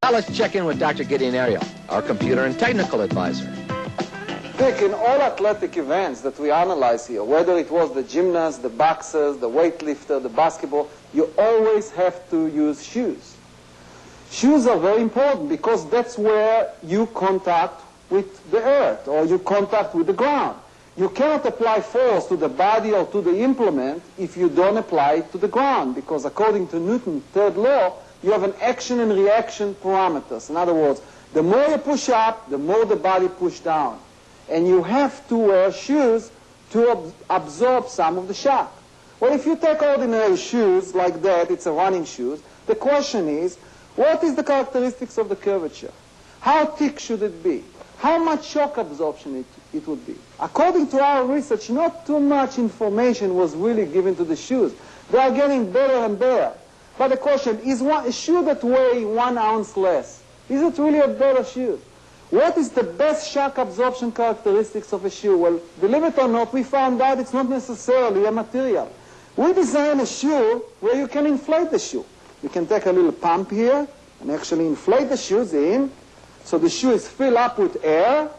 Now let's check in with Dr. Gideon ARIEL, our computer and technical advisor. Dick, in all athletic events that we analyze here, whether it was the gymnast, the boxers, the weightlifter, the basketball, you always have to use shoes. Shoes are very important because that's where you contact with the earth or you contact with the ground. You cannot apply force to the body or to the implement if you don't apply it to the ground, because according to Newton's third law, you have an action and reaction parameters. In other words, the more you push up, the more the body push down. And you have to wear shoes to absorb some of the shock. Well, if you take ordinary shoes like that, it's a running shoes, the question is, what is the characteristics of the curvature? How thick should it be? How much shock absorption it would be? According to our research, not too much information was really given to the shoes. They are getting better and better. But the question is, a shoe that weighs 1 ounce less, is it really a better shoe? What is the best shock absorption characteristics of a shoe? Well, believe it or not, we found out it's not necessarily a material. We designed a shoe where you can inflate the shoe. You can take a little pump here and actually inflate the shoes in, so the shoe is filled up with air.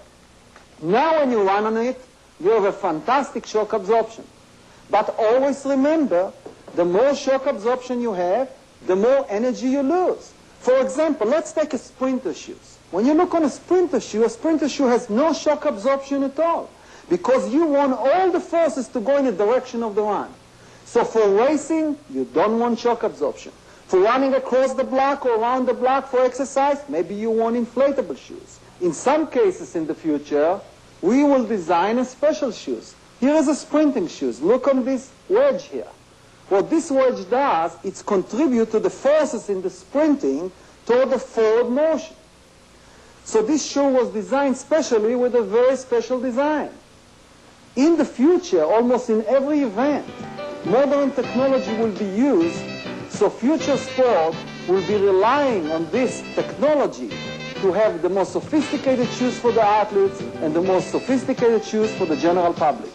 Now when you run on it, you have a fantastic shock absorption. But always remember, the more shock absorption you have, the more energy you lose. For example, let's take a sprinter shoes. When you look on a sprinter shoe has no shock absorption at all, because you want all the forces to go in the direction of the run. So for racing, you don't want shock absorption. For running across the block or around the block for exercise, maybe you want inflatable shoes. In some cases in the future, we will design a special shoes. Here is a sprinting shoes. Look on this wedge here. What this wedge does, it contributes to the forces in the sprinting toward the forward motion. So this shoe was designed specially with a very special design. In the future, almost in every event, modern technology will be used, so future sport will be relying on this technology to have the most sophisticated shoes for the athletes and the most sophisticated shoes for the general public.